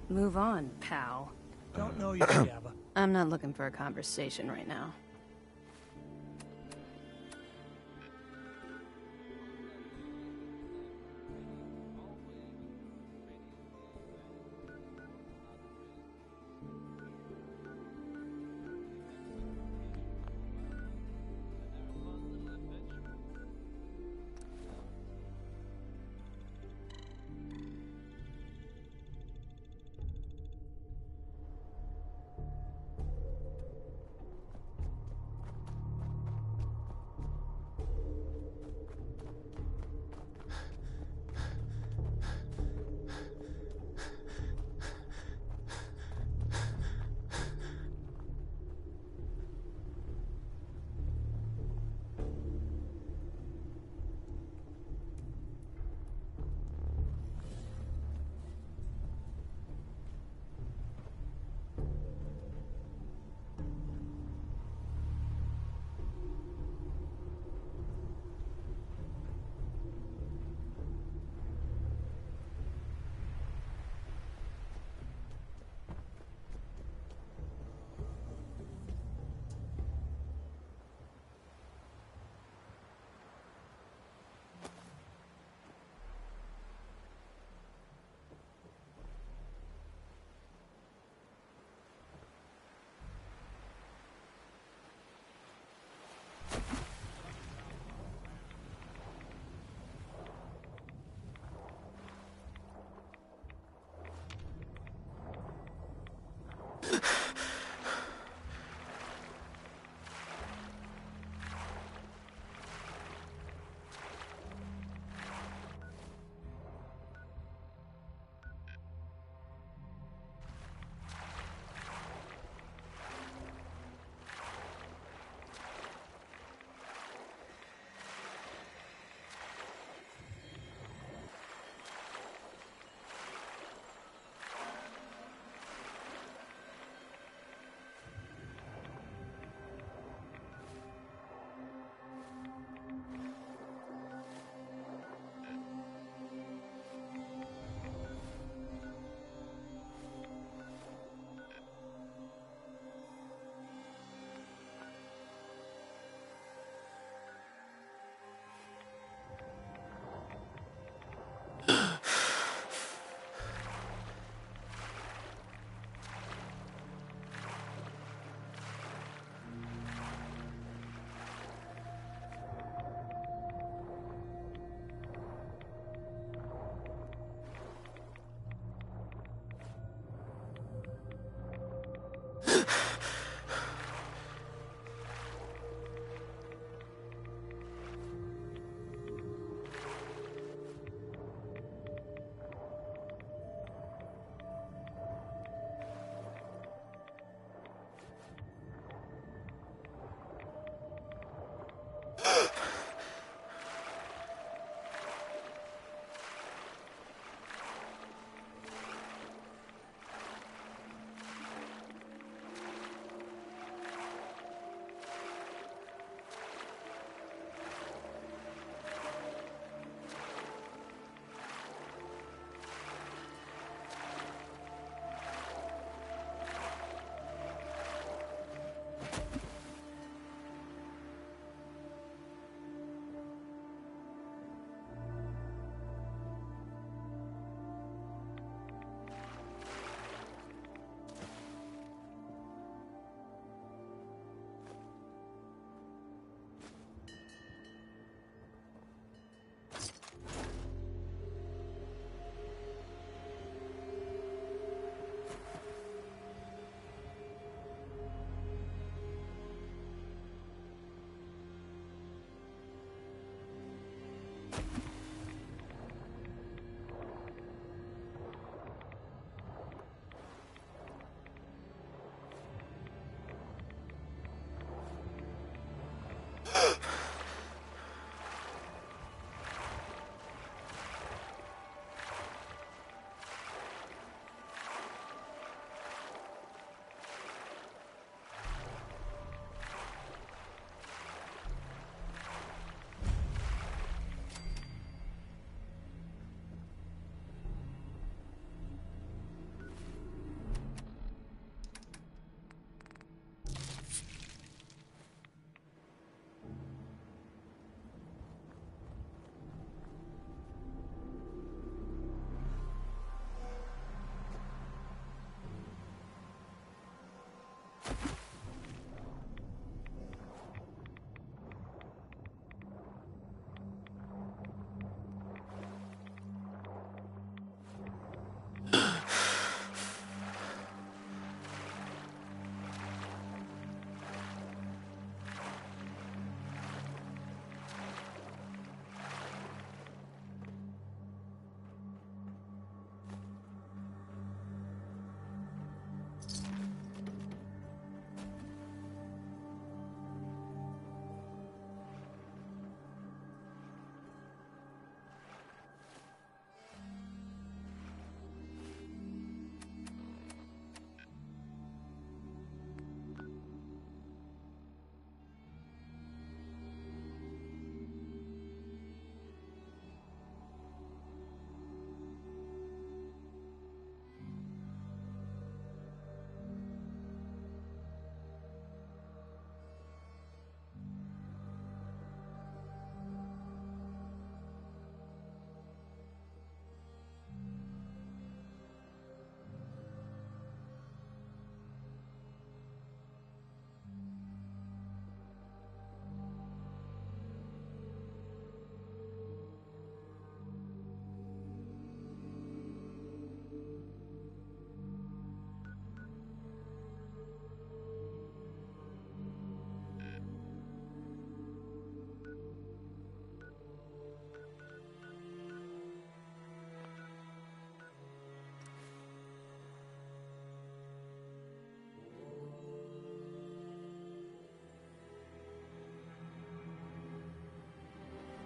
Move on, pal. Don't know you, Java. I'm not looking for a conversation right now.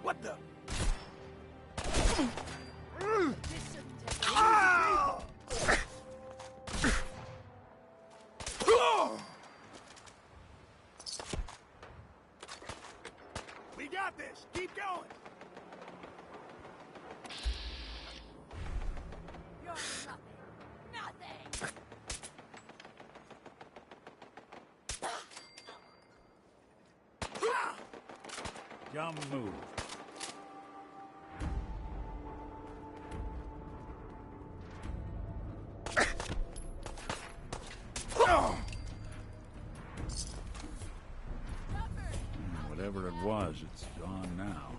What the? We got this. Keep going. You're nothing. Dumb move. Whatever it was, it's gone now.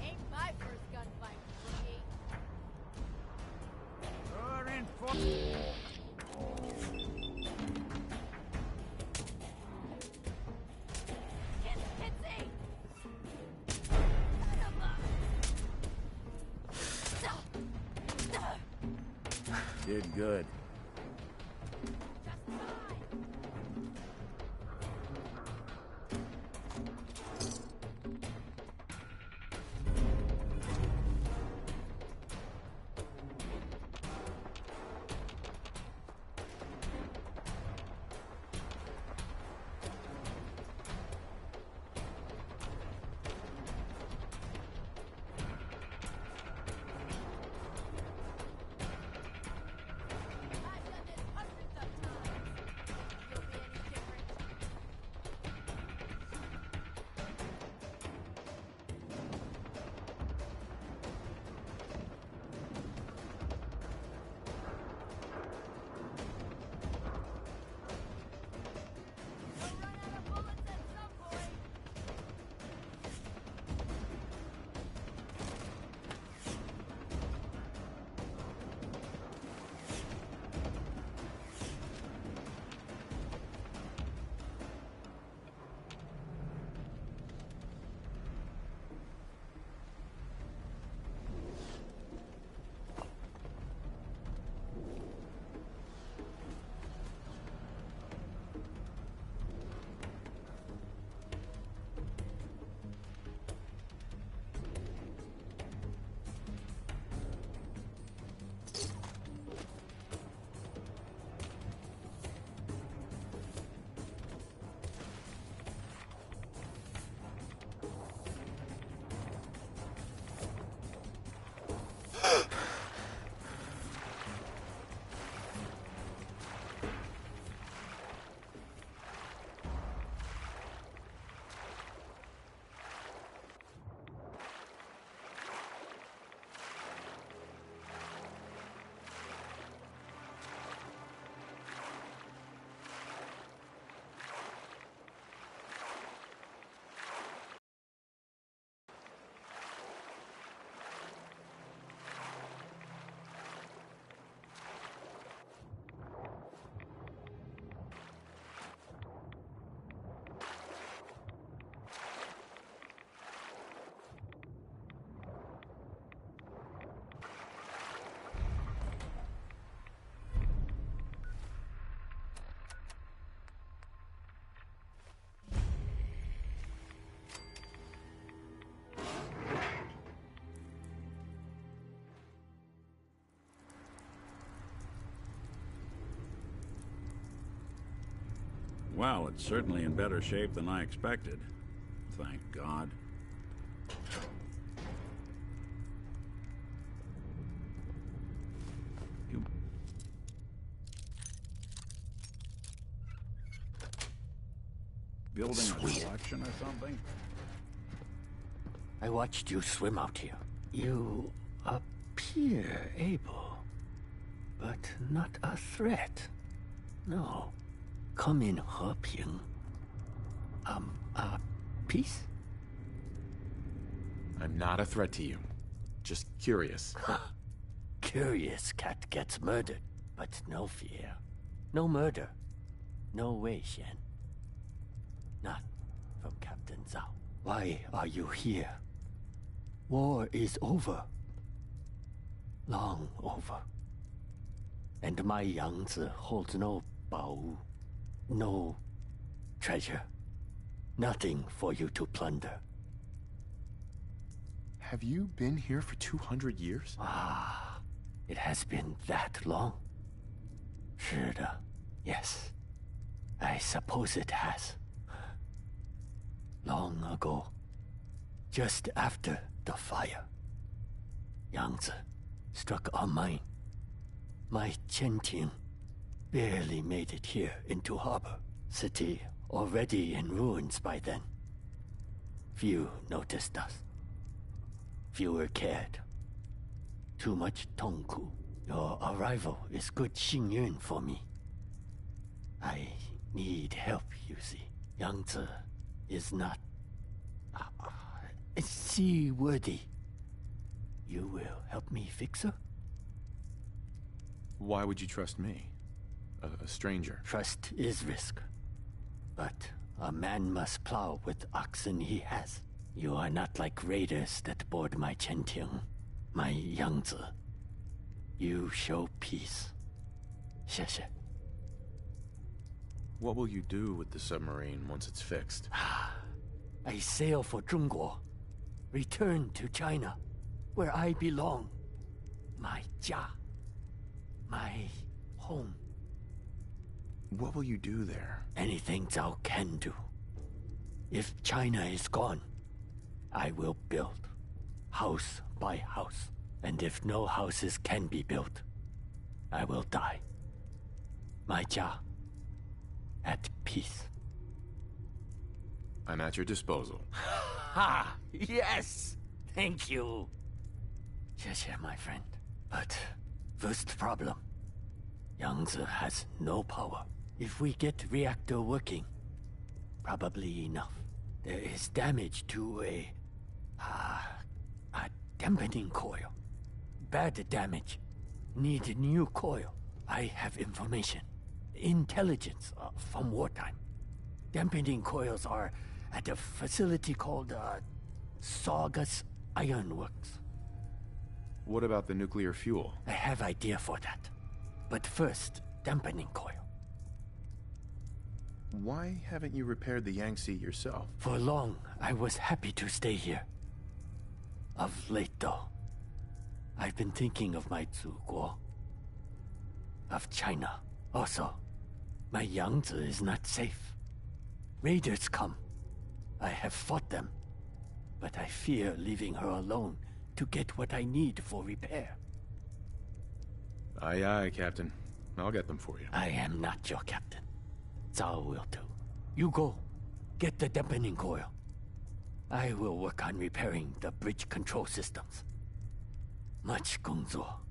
Ain't my first gunfight, rookie. You're in for... Did good. Well, it's certainly in better shape than I expected. Thank God. You... Building Sweet. a collection or something? I watched you swim out here. You appear able, but not a threat. No. Come in, Heping. Peace? I'm not a threat to you. Just curious. Curious cat gets murdered, but no fear. No murder. No Wei Shen. Not from Captain Zhao. Why are you here? War is over. Long over. And my Yangzi holds no Baowu. No treasure. Nothing for you to plunder. Have you been here for 200 years? Ah, it has been that long? 是的, yes. I suppose it has. Long ago, just after the fire, Yangzi struck our mine. My Qianting barely made it here into harbor. City already in ruins by then. Few noticed us. Fewer cared. Too much Tongku. Your arrival is good Xingyun for me. I need help, you see. Yangzi is not seaworthy. You will help me fix her? Why would you trust me? A stranger? Trust is risk. But a man must plow with oxen he has. You are not like raiders that board my Qianting, my Yangzi. You show peace. 谢谢. What will you do with the submarine once it's fixed? I sail for Zhongguo. Return to China, where I belong. My Jia. My home. What will you do there? Anything Zhao can do. If China is gone, I will build. House by house. And if no houses can be built, I will die. My Jia. At peace. I'm at your disposal. Ha! Yes! Thank you. 谢谢, my friend. But first problem. Yangzi has no power. If we get reactor working, probably enough. There is damage to a dampening coil. Bad damage. Need new coil. I have information. Intelligence from wartime. Dampening coils are at a facility called Saugus Ironworks. What about the nuclear fuel? I have idea for that. But first, dampening coil. Why haven't you repaired the Yangtze yourself? For long, I was happy to stay here. Of late, though, I've been thinking of my Zuguo. Of China, also. My Yangzi is not safe. Raiders come. I have fought them. But I fear leaving her alone to get what I need for repair. Aye, aye, Captain. I'll get them for you. I am not your captain. Zhao will do. You go. Get the dampening coil. I will work on repairing the bridge control systems. Much 工作.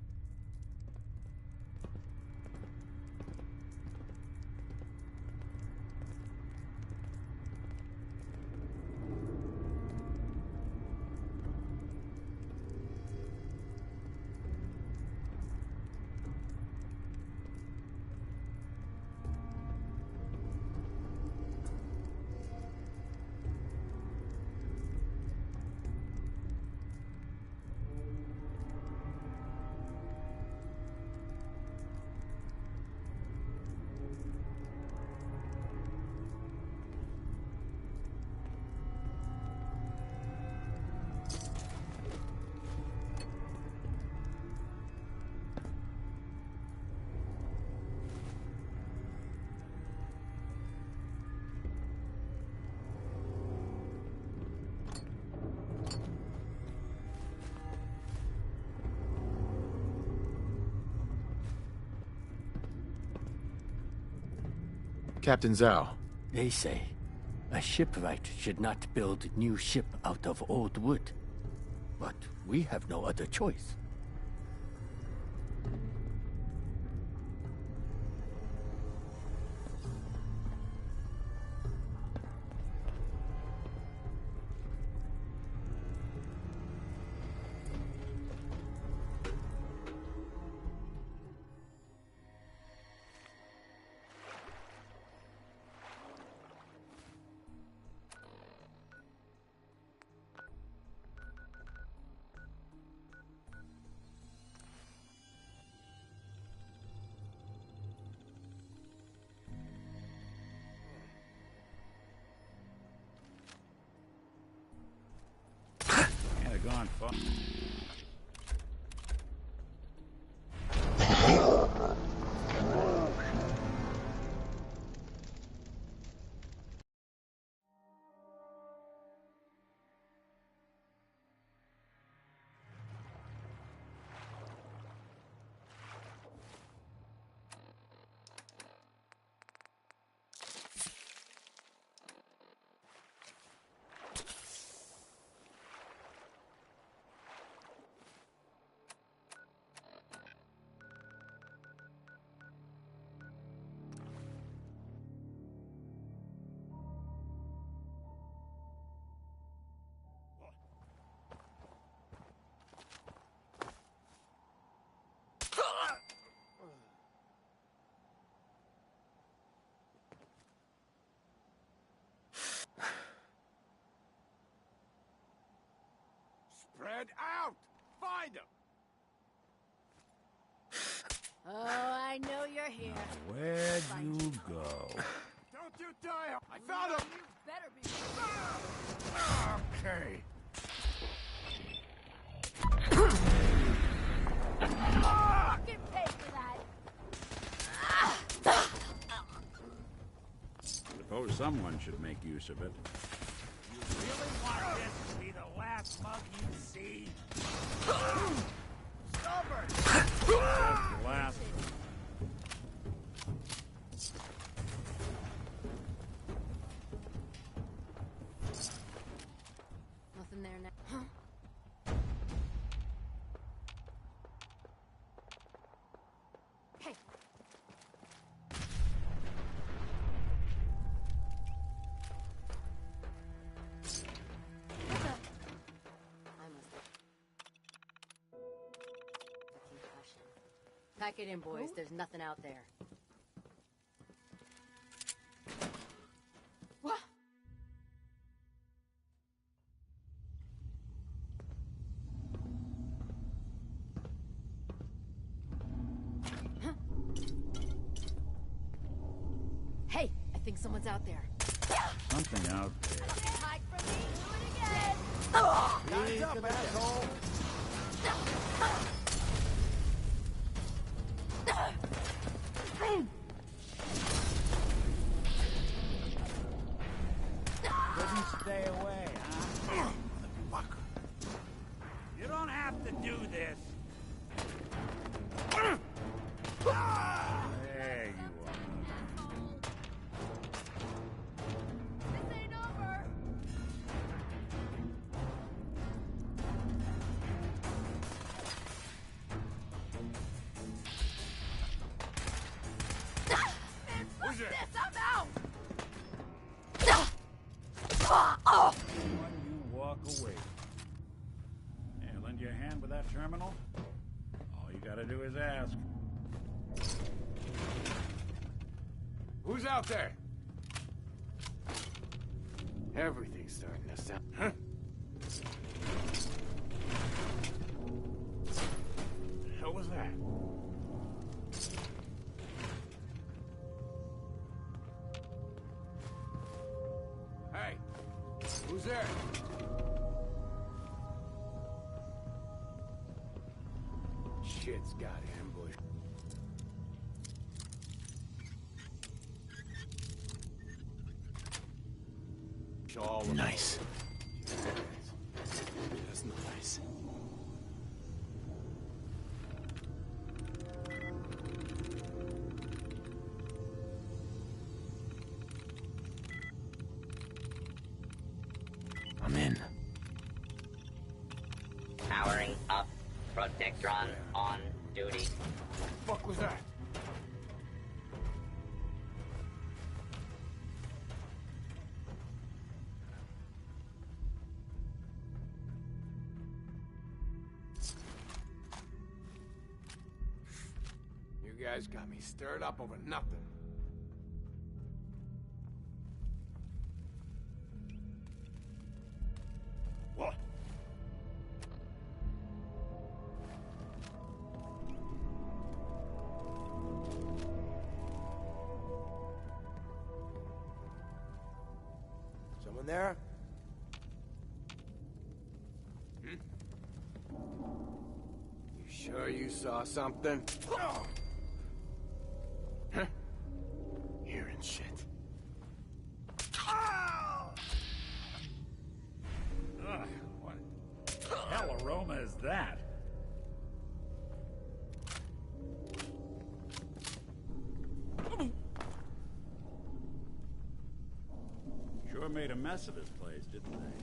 Captain Zhao. They say a shipwright should not build new ship out of old wood. But we have no other choice. Gone far. Spread out! Find him! Oh, I know you're here. Where'd you go? Don't you die! I found him! You better be. Okay. Fucking pay for that. Suppose someone should make use of it. You really want this to be the last mug you see? Stubborn! Last. Nothing there now. Hey. What's up? I must have. Concussion. Pack it in, boys. There's nothing out there. What? Hey, I think someone's out there. Something out there. Hide from me. Do it again. Time's up, asshole! Couldn't stay away, huh? Motherfucker. You don't have to do this. There you are. This ain't over. Who's it? This, I'm out. When you walk away. Yeah, lend you a hand with that terminal? All you gotta do is ask. Who's out there? Everything's starting to sound... Huh? The hell was that? Hey, who's there? Shit's got ambushed. All of Nice. That's nice. You guys got me stirred up over nothing. What? Someone there? You sure you saw something? Huh? Hearing shit. Ugh, what the hell aroma is that? Sure made a mess of this place, didn't they?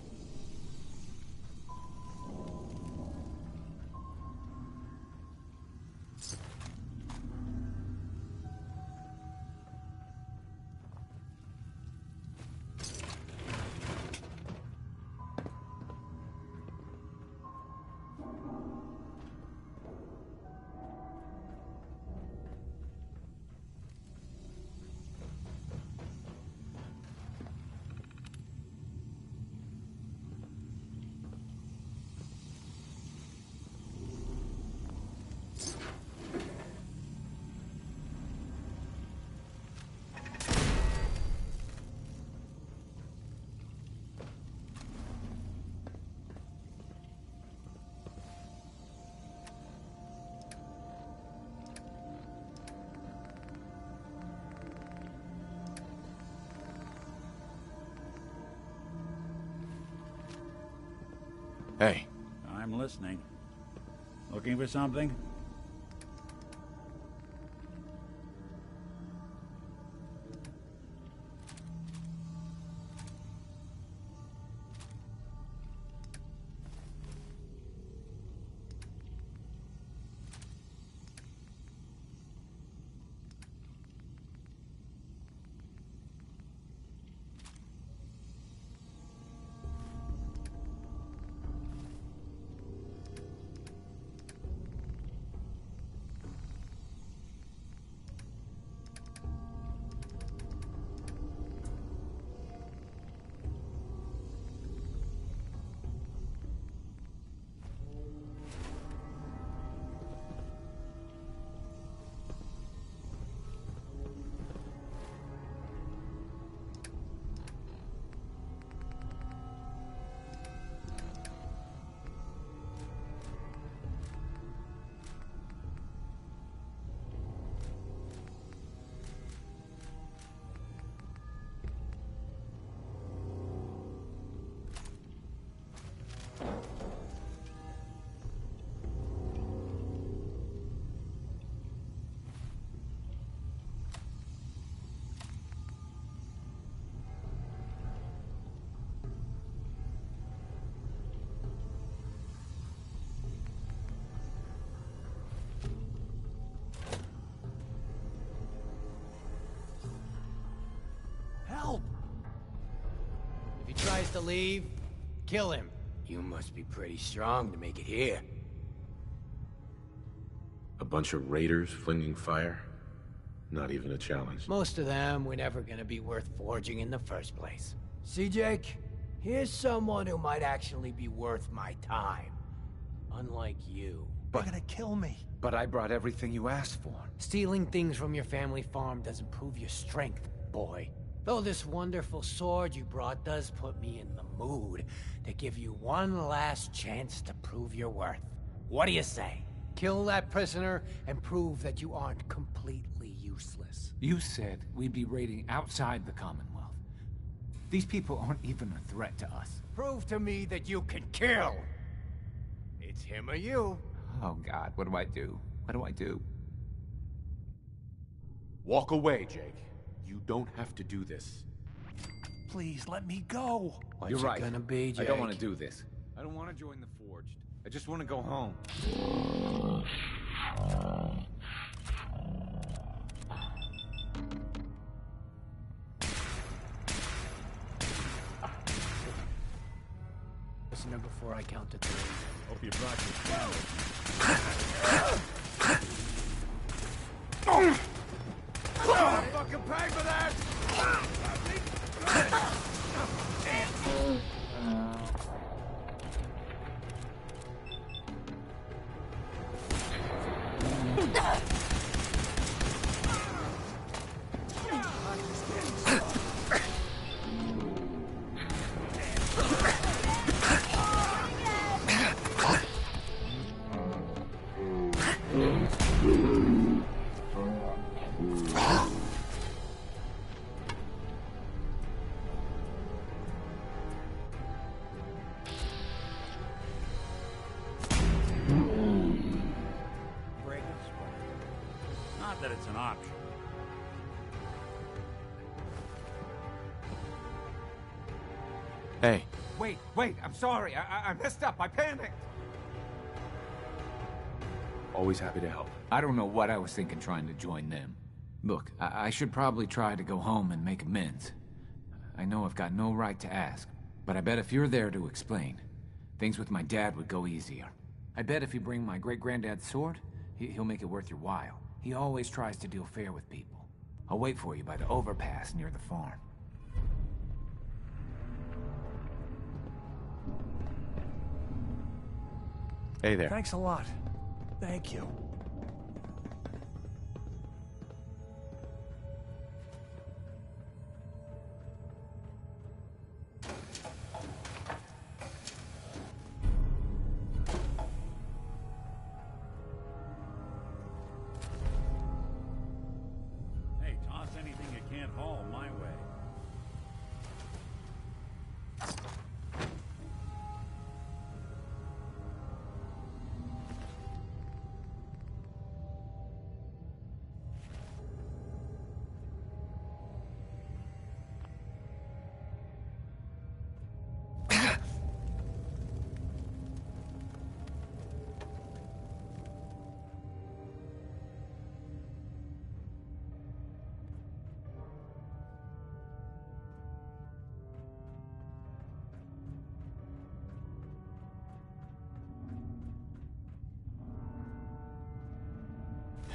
Hey, I'm listening. Looking for something? Help! If he tries to leave, kill him. You must be pretty strong to make it here. a bunch of raiders flinging fire? Not even a challenge. Most of them were never gonna be worth forging in the first place. See, Jake? Here's someone who might actually be worth my time. Unlike you. They're gonna kill me. But I brought everything you asked for. Stealing things from your family farm doesn't prove your strength, boy. Though this wonderful sword you brought does put me in the mood to give you one last chance to prove your worth. What do you say? Kill that prisoner and prove that you aren't completely useless. You said we'd be raiding outside the Commonwealth. These people aren't even a threat to us. Prove to me that you can kill! It's him or you. Oh God, what do I do? What do I do? Walk away, Jake. You don't have to do this. Please, let me go. What's You're right. it gonna be, Jake? I don't want to do this. I don't want to join the Forged. I just want to go home. Listener before I count to 3. Hope you brought your family. pay for that! Not that it's an option. Hey, Wait, I'm sorry. I messed up. I panicked. Always happy to help. I don't know what I was thinking trying to join them. Look, I should probably try to go home and make amends. I know I've got no right to ask, but I bet if you're there to explain, things with my dad would go easier. I bet if you bring my great-granddad's sword, he'll make it worth your while. He always tries to deal fair with people. I'll wait for you by the overpass near the farm. Hey there. Thanks a lot. Thank you. Hey, toss anything you can't haul my way.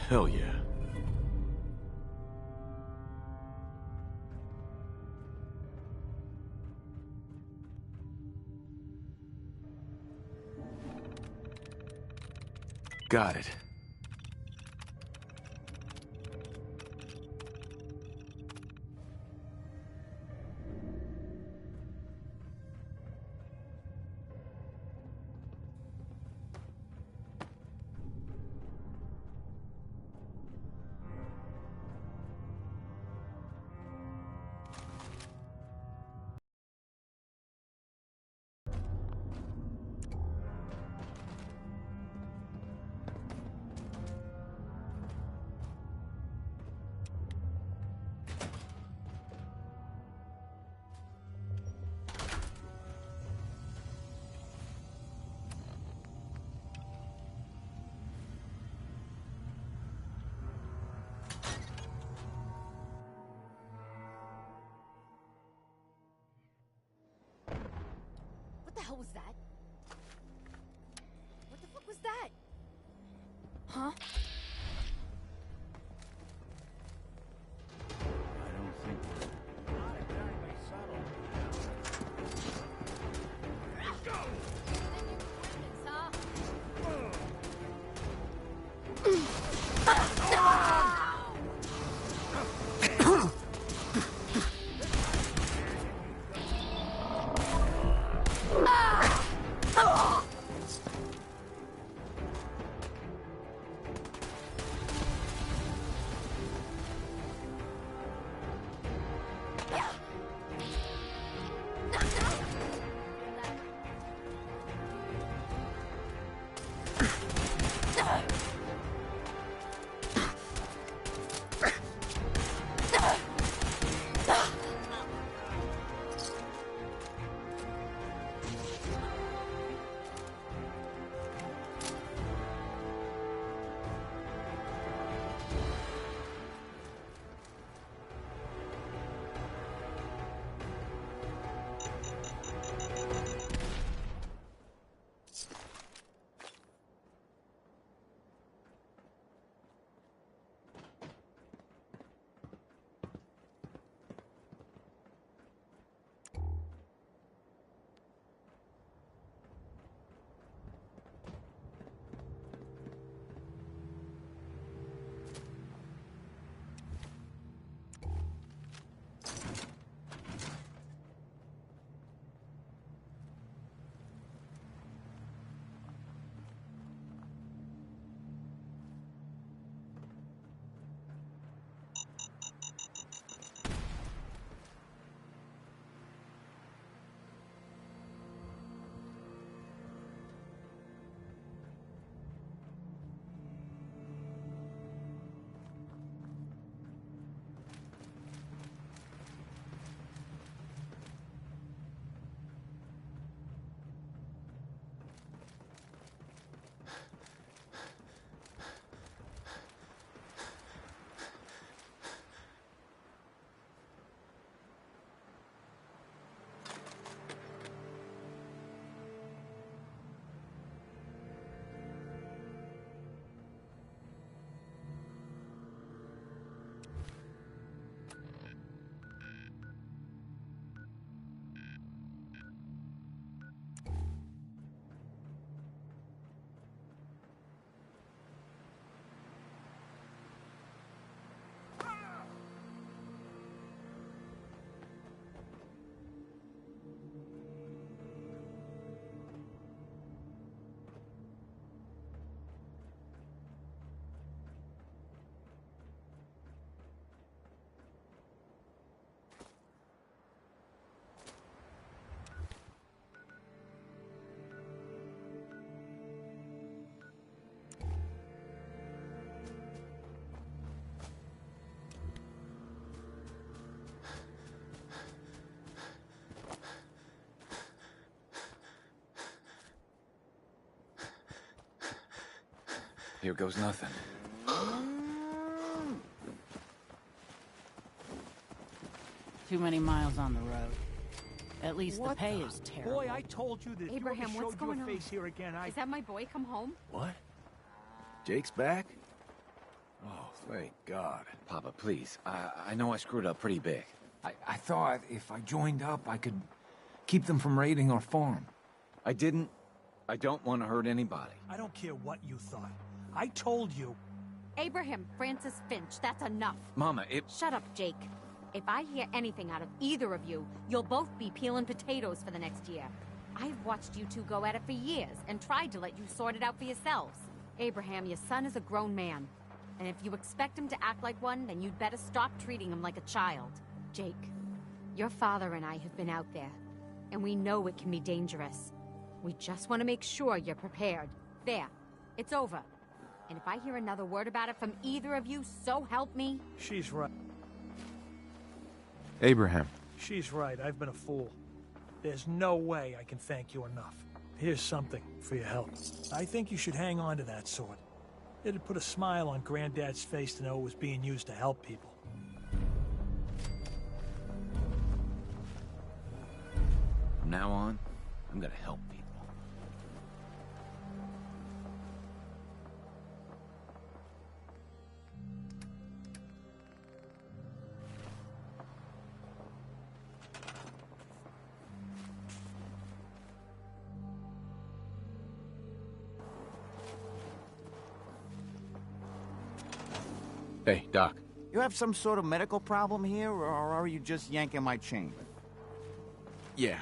Hell yeah. Got it. What the hell was that? What the fuck was that? Huh? I don't think we're not exactly subtle. Let's go! Here goes nothing. Too many miles on the road. At least the pay is terrible. Boy, I told you that Abraham, if you ever what's showed going your on? face here again, Is that my boy come home? What? Jake's back? Oh, thank God. Papa, please. I know I screwed up pretty big. I thought if I joined up, I could keep them from raiding our farm. I didn't. I don't want to hurt anybody. I don't care what you thought. I told you. Abraham, Francis Finch, that's enough. Mama, Shut up, Jake. If I hear anything out of either of you, you'll both be peeling potatoes for the next year. I've watched you two go at it for years and tried to let you sort it out for yourselves. Abraham, your son is a grown man. And if you expect him to act like one, then you'd better stop treating him like a child. Jake, your father and I have been out there, and we know it can be dangerous. We just want to make sure you're prepared. There, it's over. And if I hear another word about it from either of you, so help me. She's right. Abraham. She's right. I've been a fool. There's no way I can thank you enough. Here's something for your help. I think you should hang on to that sword. It'd put a smile on Granddad's face to know it was being used to help people. from now on, I'm gonna help people. Hey, Doc. You have some sort of medical problem here, or are you just yanking my chain? Yeah.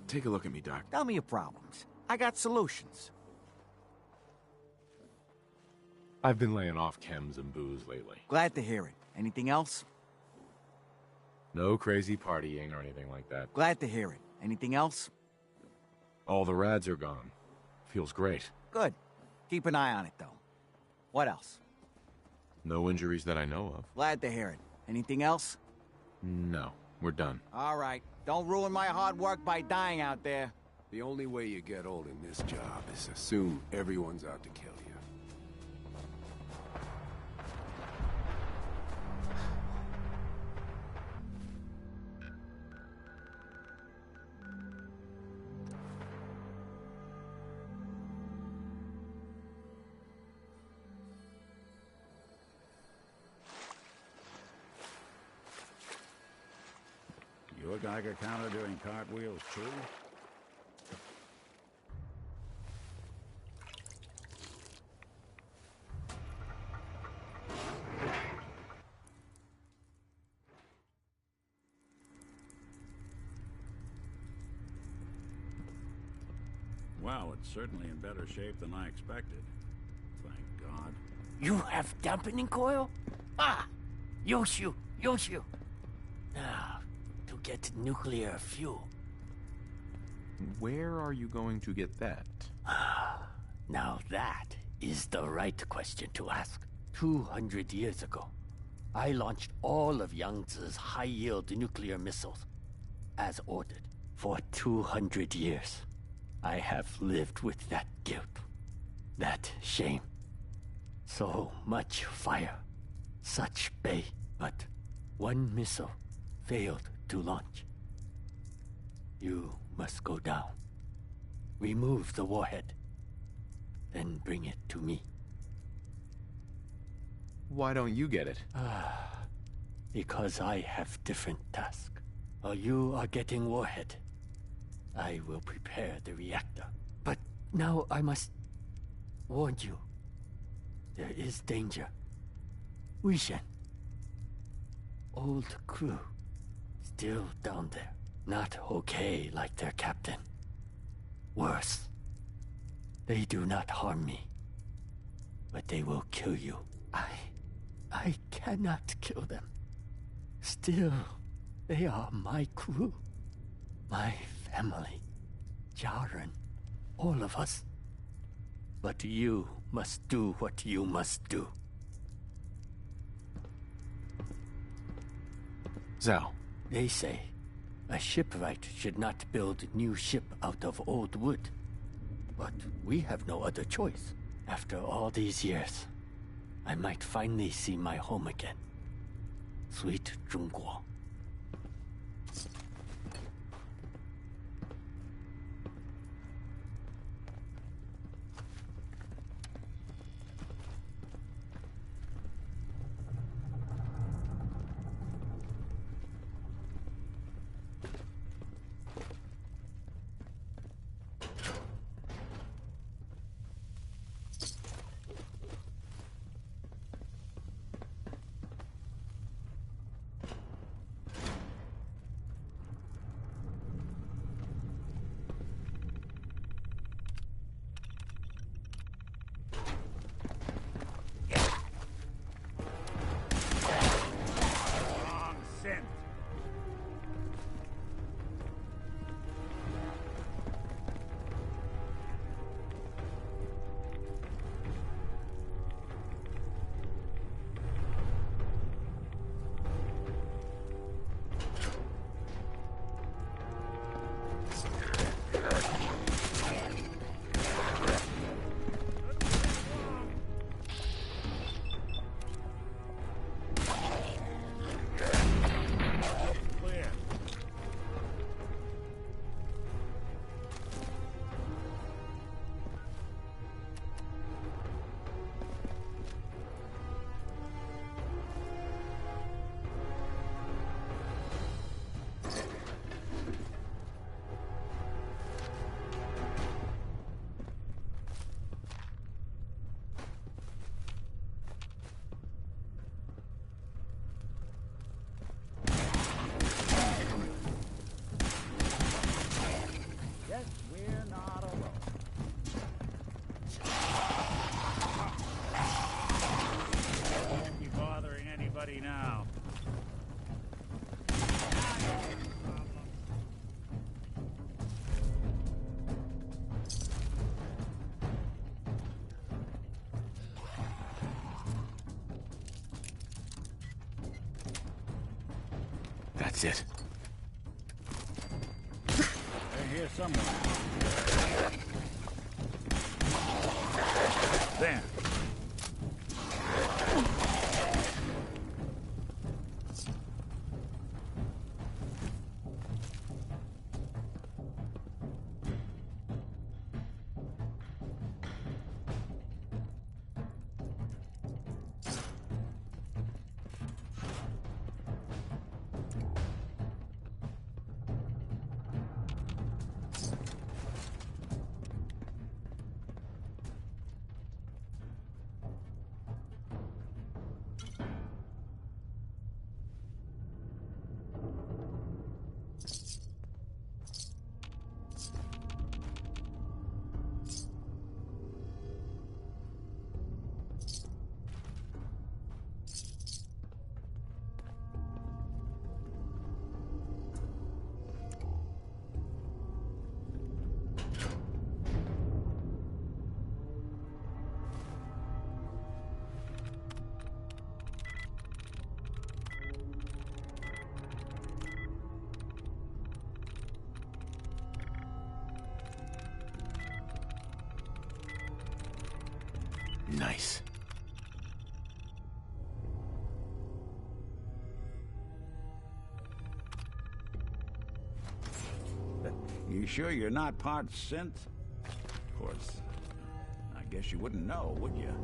Take a look at me, Doc. Tell me your problems. I got solutions. I've been laying off chems and booze lately. Glad to hear it. Anything else? No crazy partying or anything like that. Glad to hear it. Anything else? All the rads are gone. Feels great. Good. Keep an eye on it, though. What else? No injuries that I know of. Glad to hear it. Anything else? No. We're done. All right. Don't ruin my hard work by dying out there. The only way you get old in this job is to assume everyone's out to kill you. Your Geiger counter doing cartwheels too? Well, it's certainly in better shape than I expected. Thank God. You have dampening coil? Ah! Yoshu! Yoshu! Now, to get nuclear fuel. Where are you going to get that? Now that is the right question to ask. 200 years ago, I launched all of Yangtze's high-yield nuclear missiles, as ordered. For 200 years, I have lived with that guilt, that shame. So much fire, such bay, but one missile failed to launch. You must go down, remove the warhead, then bring it to me. Why don't you get it? Because I have different tasks. While you are getting warhead, I will prepare the reactor. But now I must warn you. There is danger. Wishen. Old crew. Still down there. Not okay like their captain. Worse. They do not harm me. But they will kill you. I cannot kill them. Still, they are my crew. My family. Jaren. All of us. But you must do what you must do. Zhao. They say a shipwright should not build new ship out of old wood. But we have no other choice. After all these years, I might finally see my home again. Sweet Zhongguo. Now. That's it. They're here somewhere. There. Nice. You sure you're not part synth? Of course. I guess you wouldn't know, would you?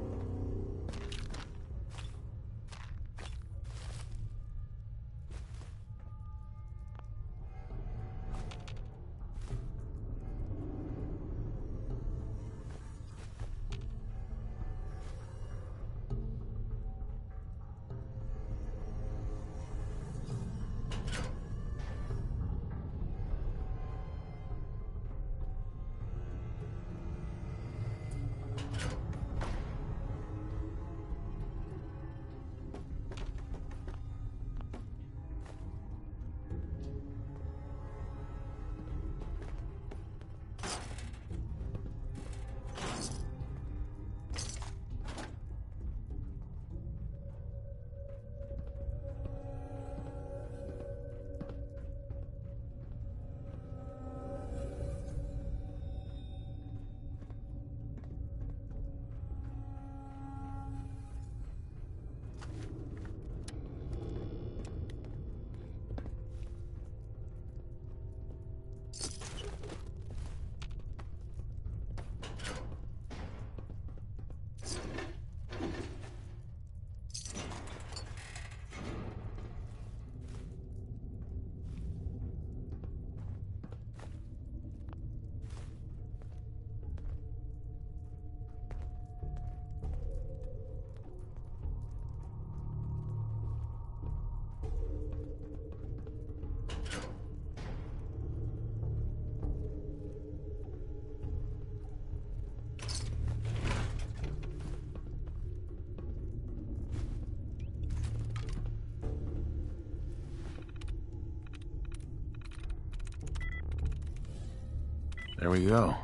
There we go.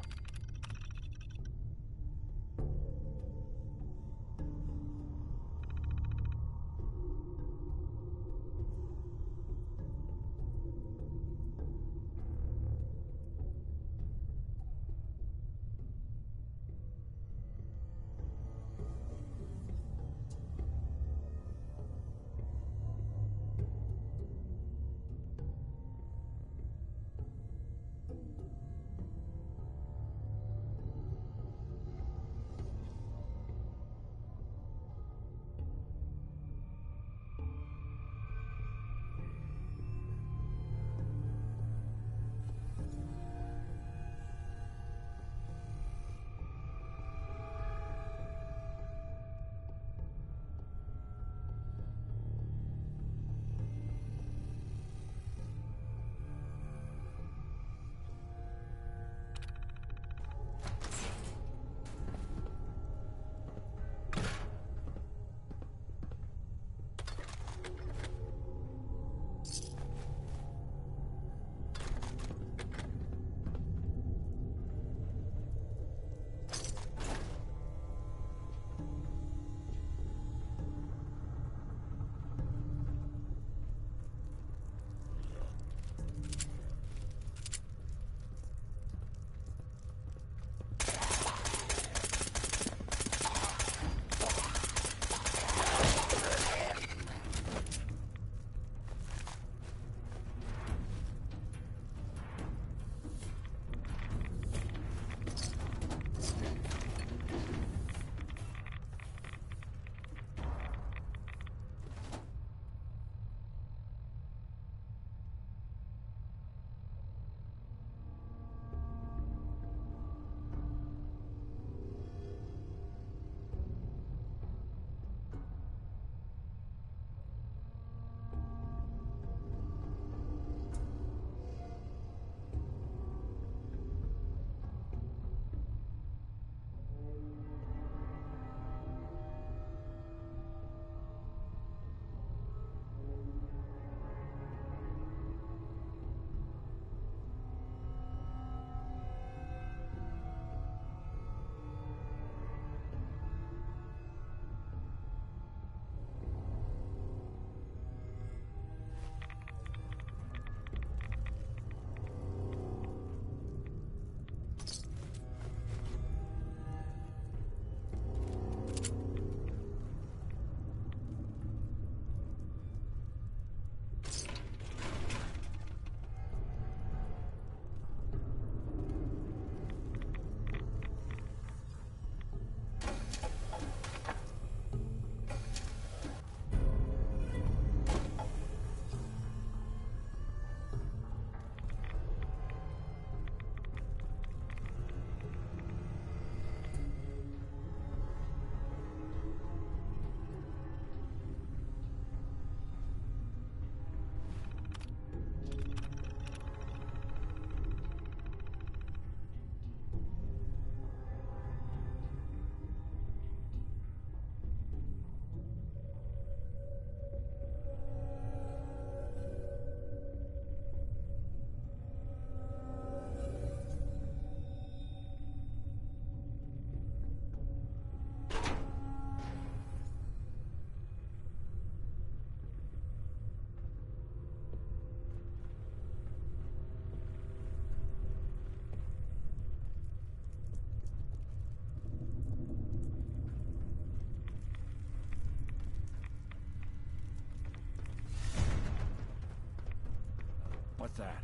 What's that?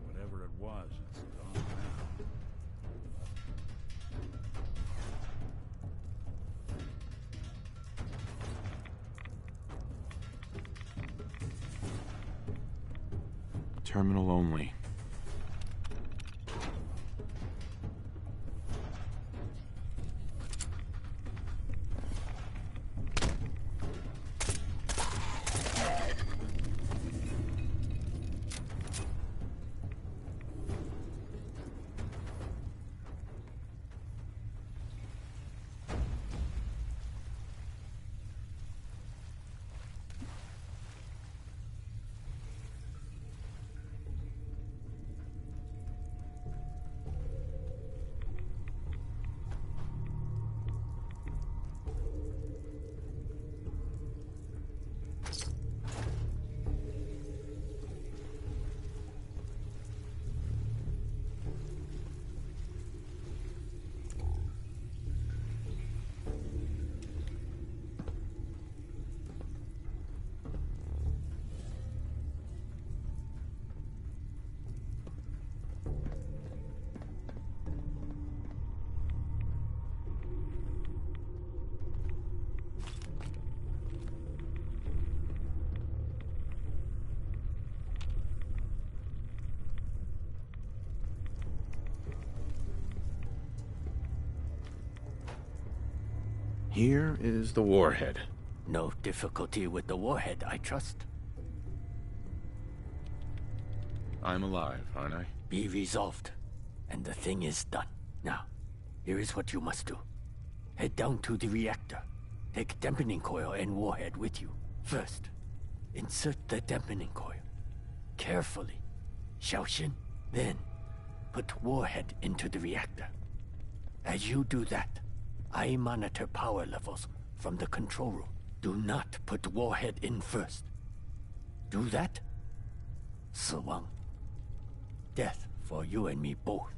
Whatever it was, it's gone now. Terminal only. here is the warhead. No difficulty with the warhead, I trust. I'm alive, aren't I? Be resolved, and the thing is done. Now, here is what you must do. Head down to the reactor. Take dampening coil and warhead with you. First, insert the dampening coil. Carefully. 小心. Then, put warhead into the reactor. As you do that, I monitor power levels from the control room. Do not put warhead in first. Do that? 死亡. Death for you and me both.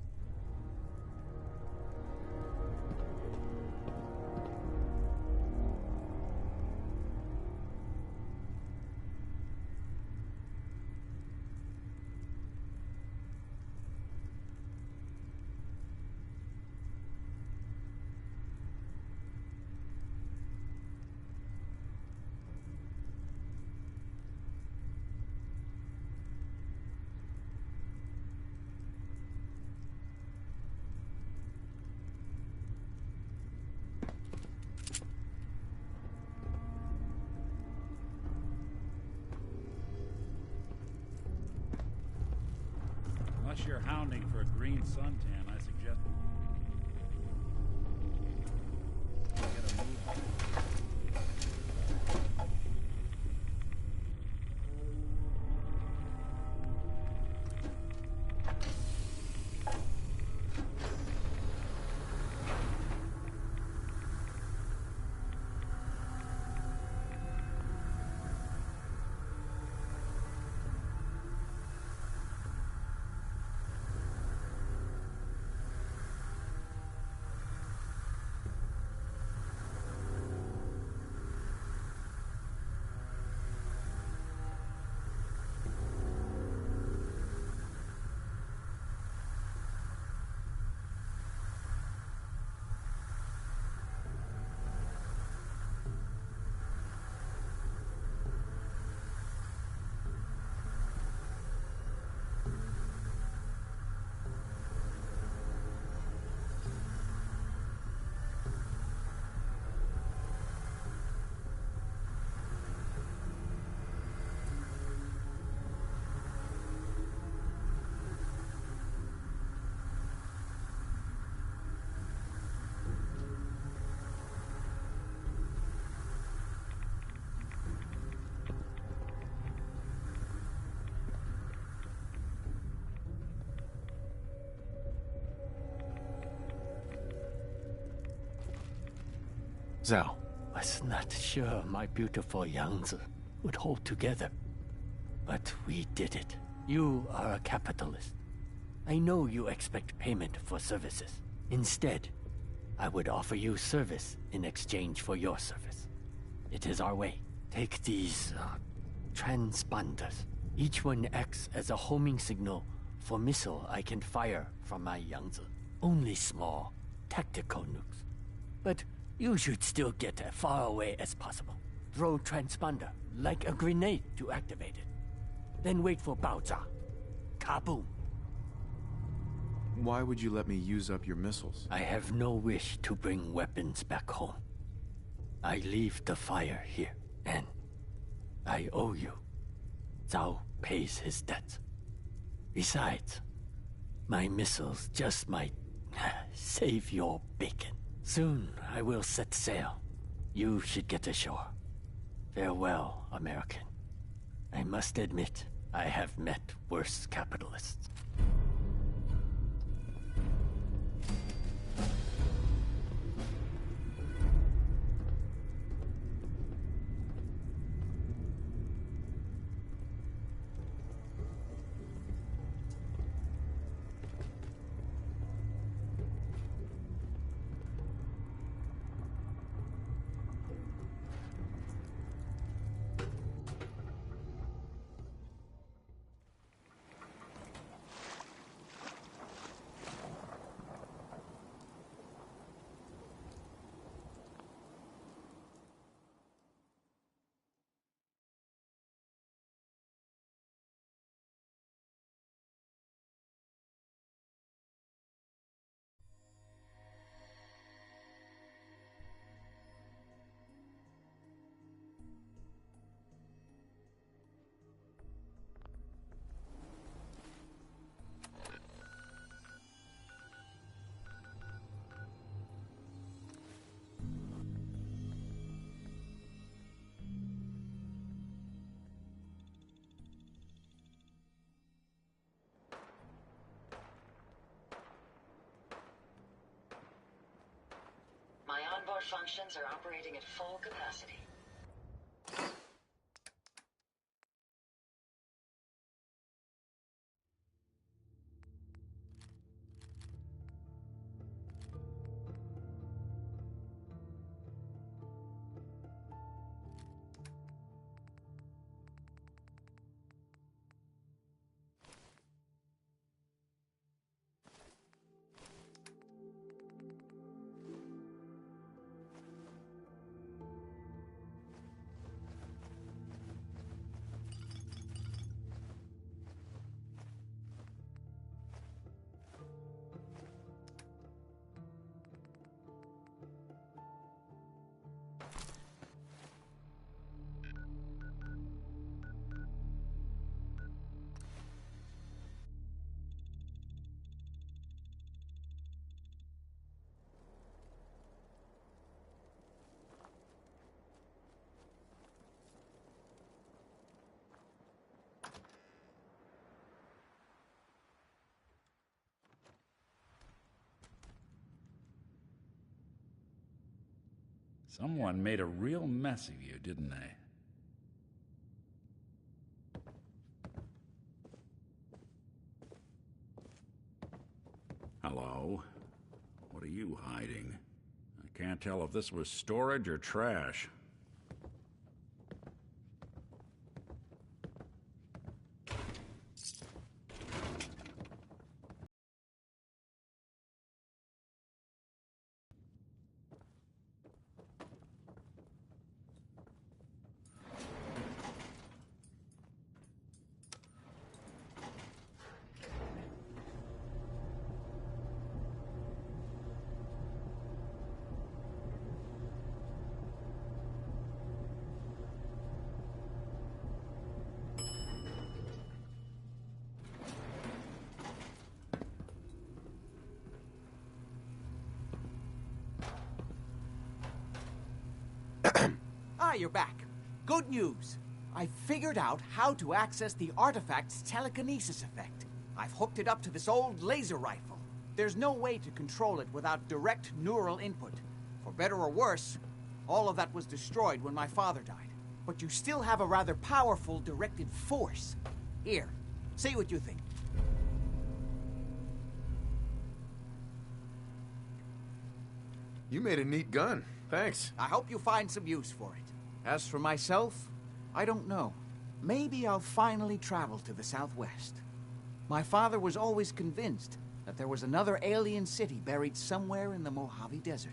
Unless you're hounding for a green suntan, I suggest... Get a move on. Zhao, was not sure my beautiful Yangtze would hold together. But we did it. You are a capitalist. I know you expect payment for services. Instead, I would offer you service in exchange for your service. It is our way. Take these, transponders. Each one acts as a homing signal for missile I can fire from my Yangtze. Only small, tactical nukes. But you should still get as far away as possible. Throw transponder, like a grenade, to activate it. Then wait for 爆炸. Kaboom! Why would you let me use up your missiles? I have no wish to bring weapons back home. I leave the fire here, and I owe you. Zhao pays his debts. Besides, my missiles just might save your bacon. Soon I will set sail. You should get ashore. Farewell, American. I must admit, I have met worse capitalists. functions are operating at full capacity. Someone made a real mess of you, didn't they? Hello? What are you hiding? I can't tell if this was storage or trash. You're back. Good news. I figured out how to access the artifact's telekinesis effect. I've hooked it up to this old laser rifle. There's no way to control it without direct neural input. For better or worse, all of that was destroyed when my father died. But you still have a rather powerful directed force. Here, say what you think. You made a neat gun. Thanks. I hope you find some use for it. As for myself, I don't know. Maybe I'll finally travel to the Southwest. My father was always convinced that there was another alien city buried somewhere in the Mojave Desert.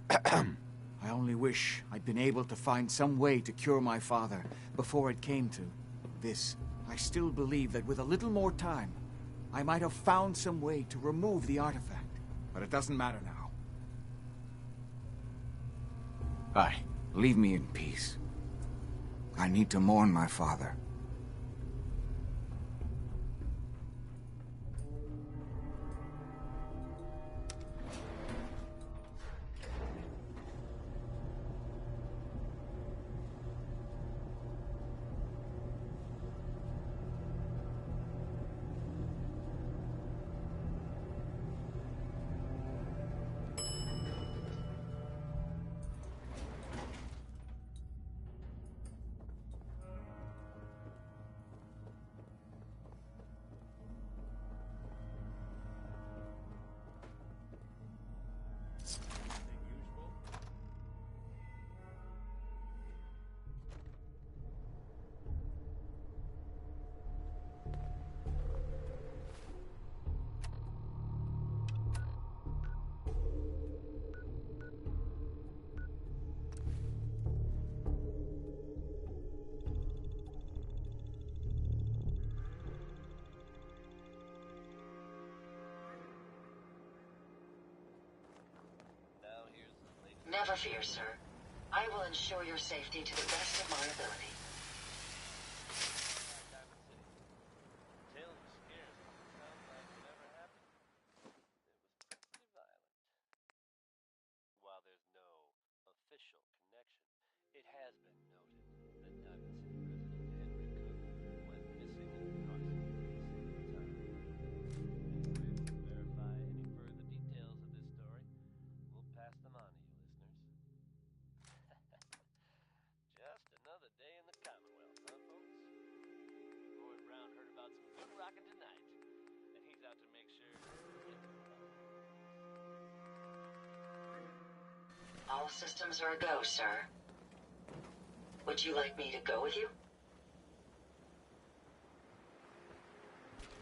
I only wish I'd been able to find some way to cure my father before it came to this. I still believe that with a little more time, I might have found some way to remove the artifact. But it doesn't matter now. Aye, leave me in peace. I need to mourn my father. Never fear, sir. I will ensure your safety to the best of my ability. While there's no official connection, it has been noted that Diamond City President Henry Cook went missing at approximately the same time. want some good rockin' tonight. And he's out to make sure All systems are a go, sir. Would you like me to go with you?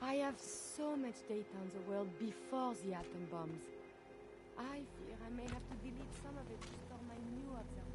I have so much data on the world before the atom bombs. I fear I may have to delete some of it to store my new observatory.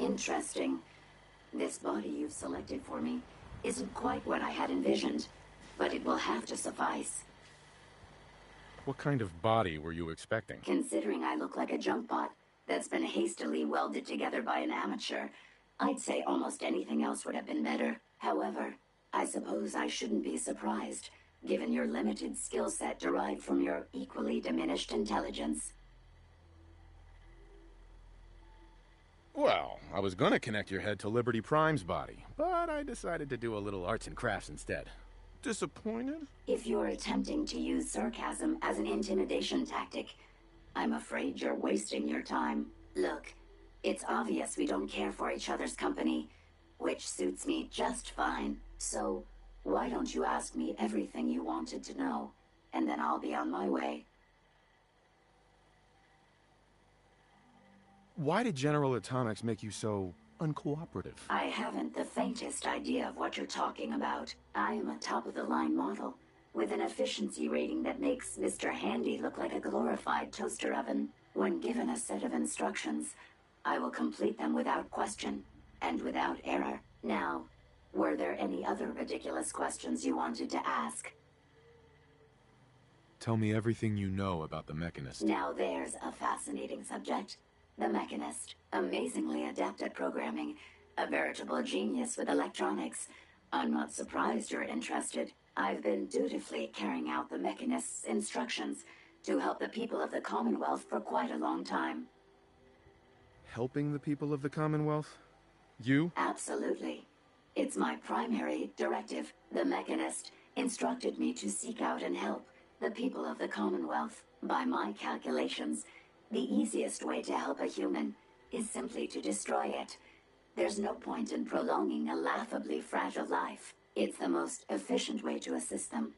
Interesting. This body you've selected for me isn't quite what I had envisioned, but it will have to suffice. What kind of body were you expecting? Considering I look like a junk bot that's been hastily welded together by an amateur, I'd say almost anything else would have been better. However, I suppose I shouldn't be surprised, given your limited skill set derived from your equally diminished intelligence. Well, I was gonna connect your head to Liberty Prime's body, but I decided to do a little arts and crafts instead. Disappointed? If you're attempting to use sarcasm as an intimidation tactic, I'm afraid you're wasting your time. Look, it's obvious we don't care for each other's company, which suits me just fine. So, why don't you ask me everything you wanted to know, and then I'll be on my way. Why did General Atomics make you so uncooperative? I haven't the faintest idea of what you're talking about. I am a top-of-the-line model, with an efficiency rating that makes Mr. Handy look like a glorified toaster oven. When given a set of instructions, I will complete them without question, and without error. Now, were there any other ridiculous questions you wanted to ask? Tell me everything you know about the Mechanist. Now there's a fascinating subject. The Mechanist, amazingly adept at programming, a veritable genius with electronics. I'm not surprised you're interested. I've been dutifully carrying out the Mechanist's instructions to help the people of the Commonwealth for quite a long time. Helping the people of the Commonwealth? You? Absolutely. It's my primary directive. The Mechanist instructed me to seek out and help the people of the Commonwealth. By my calculations, the easiest way to help a human is simply to destroy it. There's no point in prolonging a laughably fragile life. It's the most efficient way to assist them.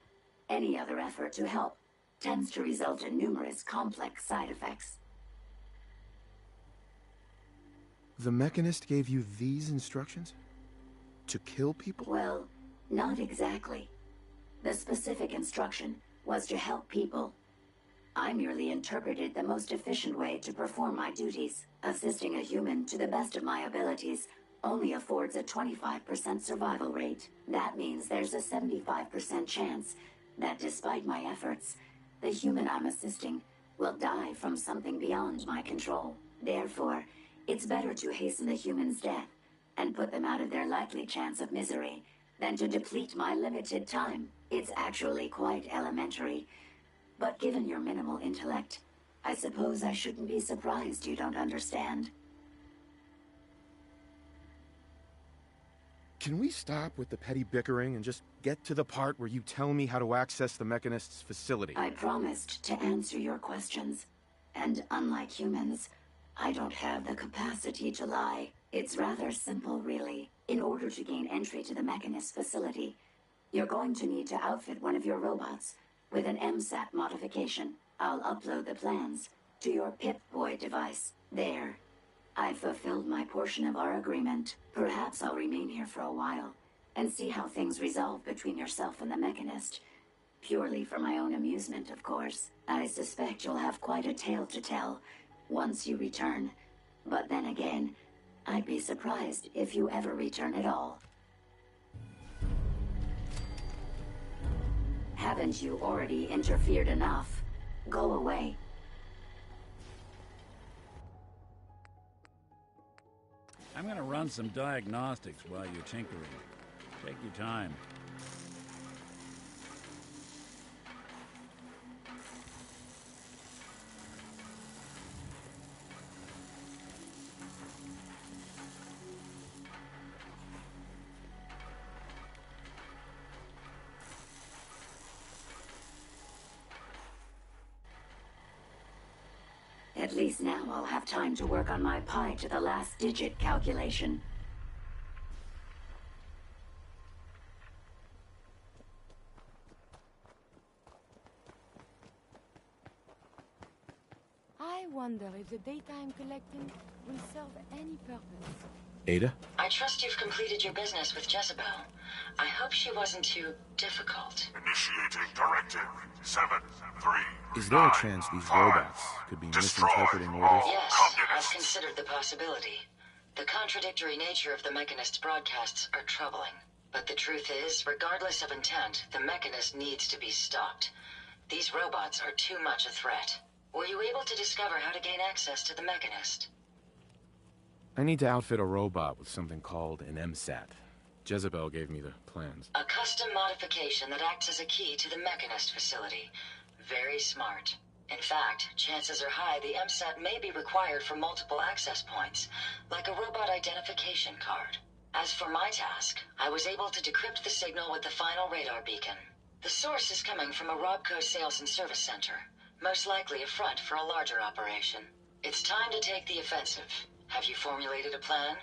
Any other effort to help tends to result in numerous complex side effects. The Mechanist gave you these instructions? To kill people? Well, not exactly. The specific instruction was to help people. I merely interpreted the most efficient way to perform my duties. Assisting a human to the best of my abilities only affords a 25% survival rate. That means there's a 75% chance that despite my efforts, the human I'm assisting will die from something beyond my control. Therefore, it's better to hasten the human's death and put them out of their likely chance of misery than to deplete my limited time. It's actually quite elementary. But given your minimal intellect, I suppose I shouldn't be surprised you don't understand. Can we stop with the petty bickering and just get to the part where you tell me how to access the Mechanist's facility? I promised to answer your questions. And unlike humans, I don't have the capacity to lie. It's rather simple, really. In order to gain entry to the Mechanist facility, you're going to need to outfit one of your robots with an MSAT modification. I'll upload the plans to your Pip-Boy device. There. I've fulfilled my portion of our agreement. Perhaps I'll remain here for a while and see how things resolve between yourself and the Mechanist. Purely for my own amusement, of course. I suspect you'll have quite a tale to tell once you return. But then again, I'd be surprised if you ever return at all. Haven't you already interfered enough? Go away. I'm gonna run some diagnostics while you're tinkering. Take your time. At least now I'll have time to work on my pi to the last digit calculation. I wonder if the data I'm collecting will serve any purpose. Ada? I trust you've completed your business with Jezebel. I hope she wasn't too difficult. Initiating Directive 7-3. Is there a chance these robots could be misinterpreting orders? Yes, I've considered the possibility. The contradictory nature of the Mechanist's broadcasts are troubling. But the truth is, regardless of intent, the Mechanist needs to be stopped. These robots are too much a threat. Were you able to discover how to gain access to the Mechanist? I need to outfit a robot with something called an MSAT. Jezebel gave me the plans. A custom modification that acts as a key to the Mechanist facility. Very smart. In fact, chances are high the MSAT may be required for multiple access points, like a robot identification card. As for my task, I was able to decrypt the signal with the final radar beacon. The source is coming from a Robco sales and service center, most likely a front for a larger operation. It's time to take the offensive. Have you formulated a plan?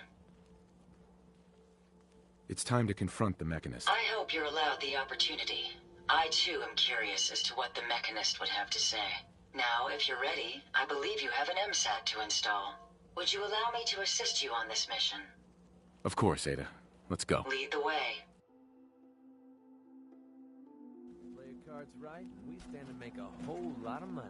It's time to confront the Mechanist. I hope you're allowed the opportunity. I too am curious as to what the Mechanist would have to say. Now, if you're ready, I believe you have an MSAT to install. Would you allow me to assist you on this mission? Of course, Ada. Let's go. Lead the way. Play your cards right, and we stand to make a whole lot of money.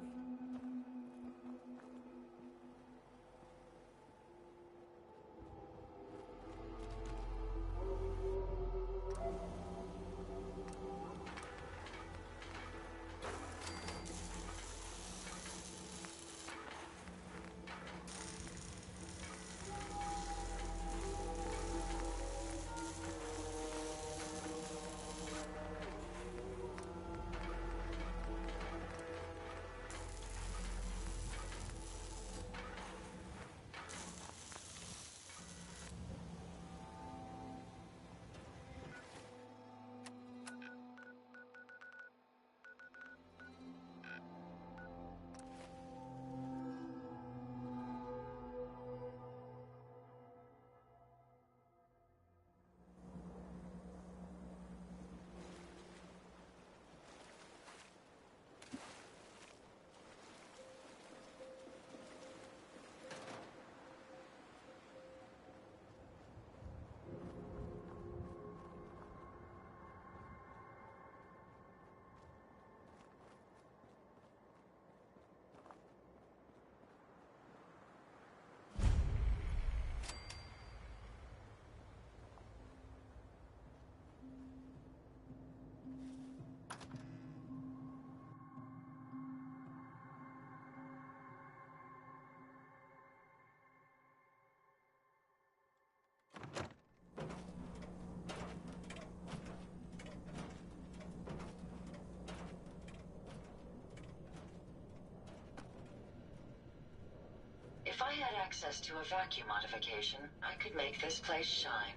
had access to a vacuum modification, I could make this place shine.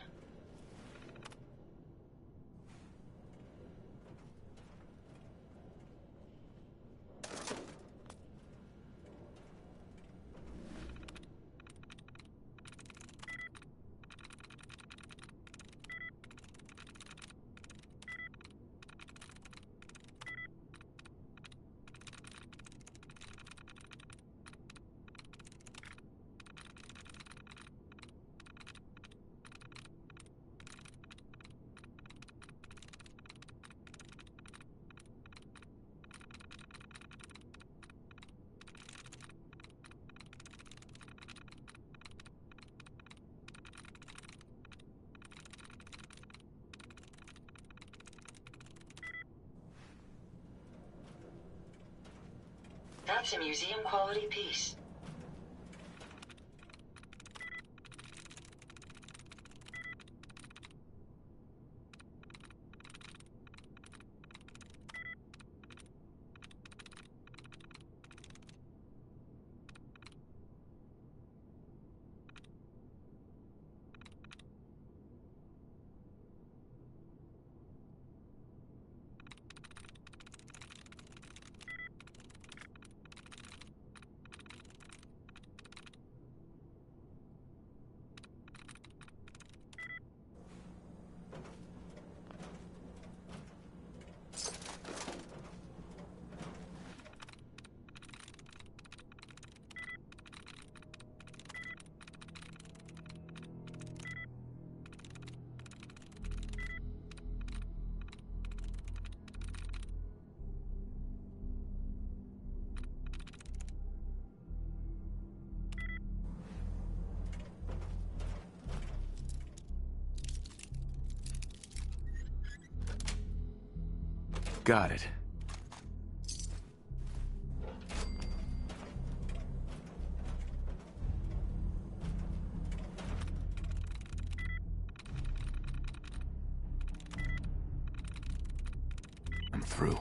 That's a museum-quality piece. Got it. I'm through.